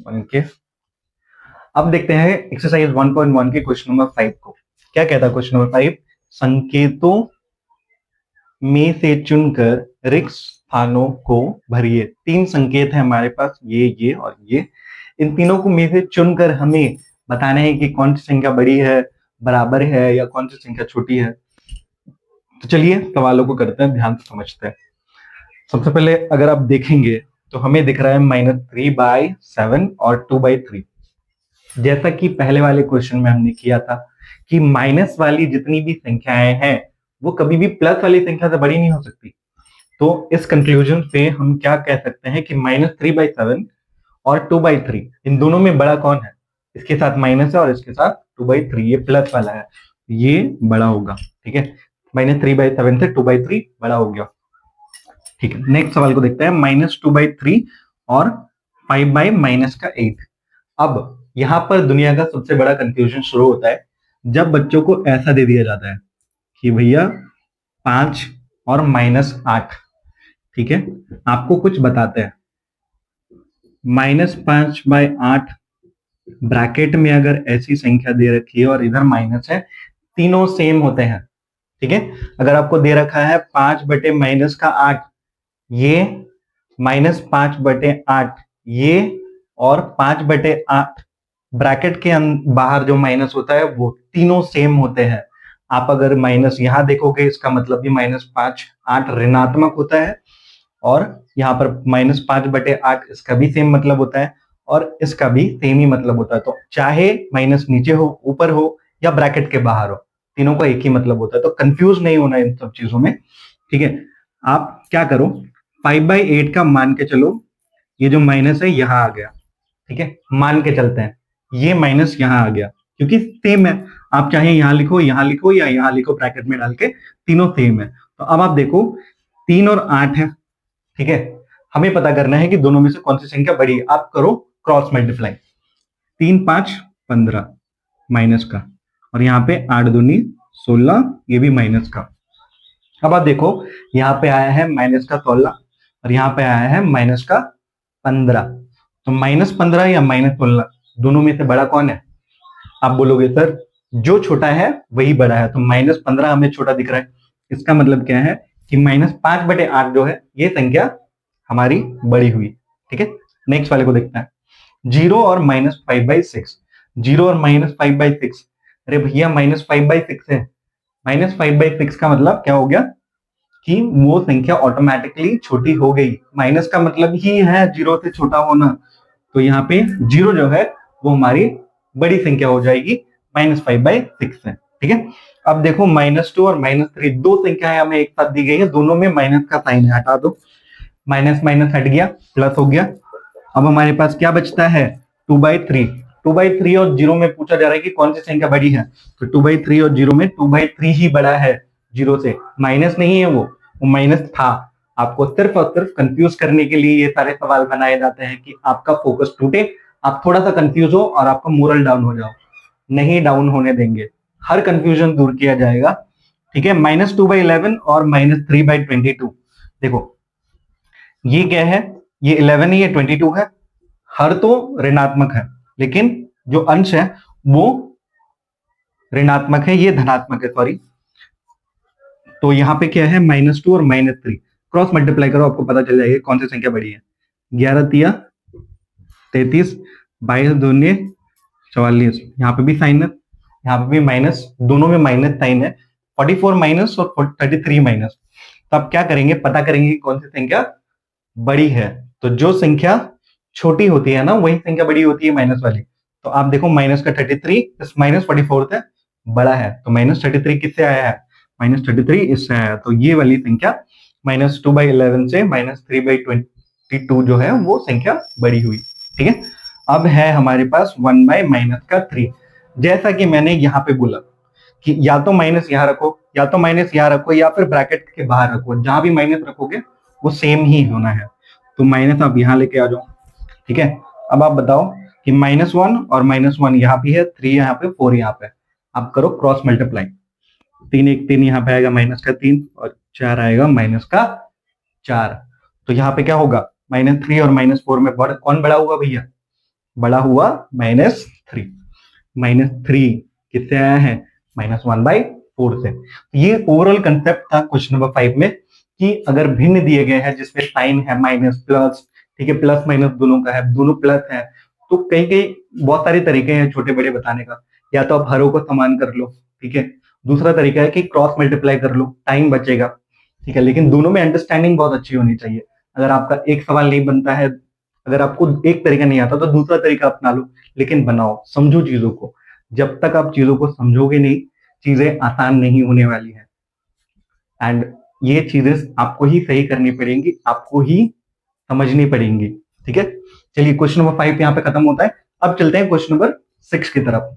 1 के। अब देखते हैं एक्सरसाइज 1.1 के क्वेश्चन नंबर 5 को। क्या कहता है क्वेश्चन नंबर 5? संकेतों में से चुनकर रिक्त स्थानों को भरिए। 3 संकेत है हमारे पास, ये और ये। इन तीनों को में से चुनकर हमें बताना है कि कौन सी संख्या बड़ी है, बराबर है, या कौन सी संख्या छोटी है। तो चलिए सवालों को करते हैं, ध्यान से समझते हैं। सबसे पहले अगर आप देखेंगे तो हमें दिख रहा है -3/7 और 2/3। जैसा कि पहले वाले क्वेश्चन में हमने किया था कि माइनस वाली जितनी भी संख्याएं हैं वो कभी भी प्लस वाली संख्या से बड़ी नहीं हो सकती। तो इस कंक्लूजन पे हम क्या कह सकते हैं कि -3/7 और 2/3 इन दोनों में बड़ा कौन है? इसके साथ माइनस है और इसके साथ 2/3, ये प्लस वाला है, ये बड़ा होगा। ठीक है, -3/7 से 2/3 बड़ा हो गया। ठीक है, नेक्स्ट सवाल को देखते हैं। -2/3 और 5/-8। अब यहां पर दुनिया का सबसे बड़ा कंफ्यूजन शुरू होता है जब बच्चों को ऐसा दे दिया जाता है कि भैया 5 और -8। ठीक है, आपको कुछ बताते हैं। -5/8 ब्रैकेट में अगर ऐसी संख्या दे रखी है और इधर माइनस है, तीनों सेम होते हैं। ठीक है, अगर आपको दे रखा है 5/-8, ये -5/8, ये और 5/8 ब्रैकेट के बाहर जो माइनस होता है वो तीनों सेम होते हैं। आप अगर माइनस यहां देखोगे इसका मतलब भी -5/8 ऋणात्मक होता है, और यहाँ पर -5/8 इसका भी सेम मतलब होता है और इसका भी सेम ही मतलब होता है। तो चाहे माइनस नीचे हो, ऊपर हो या ब्रैकेट के बाहर हो, तीनों का एक ही मतलब होता है। तो कंफ्यूज नहीं होना इन सब चीजों में। ठीक है, आप क्या करो, 5/8 का मान के चलो, ये जो माइनस है यहां आ गया। ठीक है, मान के चलते हैं ये माइनस यहां आ गया क्योंकि सेम है। आप चाहे यहां लिखो या यहां लिखो ब्रैकेट में डाल के, तीनों सेम है। तो अब आप देखो 3 और 8 है। ठीक है, हमें पता करना है कि दोनों में से कौन सी संख्या बड़ी है। आप करो क्रॉस मल्टीप्लाई, 3 5 15 माइनस का, और यहाँ पे 8 दूनी 16, ये भी माइनस का। अब आप देखो यहाँ पे आया है -16 और यहाँ पे आया है -15। तो -15 या -16 दोनों में से बड़ा कौन है? आप बोलोगे सर जो छोटा है वही बड़ा है, तो -15 हमें छोटा दिख रहा है। इसका मतलब क्या है कि -5/8 जो है ये संख्या हमारी बड़ी हुई। ठीक है, नेक्स्ट वाले को देखते हैं। 0 और -5/6। 0 और -5/6, अरे भैया -5/6 है। -5/6 का मतलब क्या हो गया कि वो संख्या ऑटोमेटिकली छोटी हो गई। माइनस का मतलब ही है 0 से छोटा होना, तो यहाँ पे 0 जो है वो हमारी बड़ी संख्या हो जाएगी -5/6 से। ठीक है, अब देखो -2 और -3 दो संख्याएं हमें एक साथ दी गई है, दोनों में माइनस का साइन है, हटा दो। माइनस माइनस हट गया, प्लस हो गया। अब हमारे पास क्या बचता है? 2/3। 2/3 और 0 में पूछा जा रहा है कि कौन सी संख्या बड़ी है, तो 2/3 और 0 में 2/3 ही बड़ा है 0 से। माइनस नहीं है, वो माइनस था। आपको सिर्फ और सिर्फ कंफ्यूज करने के लिए ये सारे सवाल बनाए जाते हैं कि आपका फोकस टूटे, आप थोड़ा सा कंफ्यूज हो और आपका मोरल डाउन हो जाओ। नहीं डाउन होने देंगे, हर कंफ्यूजन दूर किया जाएगा। ठीक है, -2/11 और -3/22। देखो ये क्या है, ये 11 है, ये 22 है। हर तो ऋणात्मक है, लेकिन जो अंश है वो ऋणात्मक है, ये धनात्मक है, सॉरी। तो यहाँ पे क्या है, -2 और -3। क्रॉस मल्टीप्लाई करो, आपको पता चल जाएगा कौन सी संख्या बड़ी है। 11 तिया 33, 22 दूनी 44। यहाँ पे भी साइन है, यहाँ पे भी माइनस, दोनों में माइनस साइन है। 44 माइनस और 33 माइनस। तो आप क्या करेंगे, पता करेंगे कौन सी संख्या बड़ी है। तो जो संख्या छोटी होती है ना वही संख्या बड़ी होती है, माइनस वाली। तो आप देखो माइनस का 33 इस -44 से बड़ा है, तो -33 किससे आया है? -33 इससे आया। तो ये वाली संख्या -2/11 से -3/22 जो है वो संख्या बड़ी हुई। ठीक है, अब है हमारे पास 1/-3। जैसा कि मैंने यहाँ पे बोला कि या तो माइनस यहाँ रखो, या तो माइनस यहाँ रखो, या फिर ब्रैकेट के बाहर रखो। जहां भी माइनस रखोगे वो सेम ही होना है। तो माइनस आप यहाँ लेके आ जाओ। ठीक है, अब आप बताओ कि -1 और -1 यहाँ भी है, 3 यहाँ पे, 4 यहाँ पे। आप करो क्रॉस मल्टीप्लाई। 3 1 3 यहाँ पे आएगा -3 और 4 आएगा -4। तो यहाँ पे क्या होगा, -3 और -4 में कौन बड़ा होगा भैया? बड़ा हुआ -3। -3 किससे आया है? -1/4 से। ये ओवरऑल कंसेप्ट था क्वेश्चन नंबर 5 में कि अगर भिन्न दिए गए हैं जिसमें साइन है माइनस प्लस, ठीक है, प्लस माइनस दोनों का है, दोनों प्लस है, तो कई कई बहुत सारे तरीके हैं छोटे बड़े बताने का। या तो आप हरों को समान कर लो, ठीक है। दूसरा तरीका है कि क्रॉस मल्टीप्लाई कर लो, टाइम बचेगा, ठीक है। लेकिन दोनों में अंडरस्टैंडिंग बहुत अच्छी होनी चाहिए। अगर आपका एक सवाल नहीं बनता है, अगर आपको एक तरीका नहीं आता तो दूसरा तरीका अपना लो, लेकिन बनाओ, समझो चीजों को। जब तक आप चीजों को समझोगे नहीं, चीजें आसान नहीं होने वाली है। एंड ये चीजें आपको ही सही करनी पड़ेंगी, आपको ही समझनी पड़ेंगी, ठीक है। चलिए क्वेश्चन नंबर 5 यहाँ पे खत्म होता है। अब चलते हैं क्वेश्चन नंबर 6 की तरफ।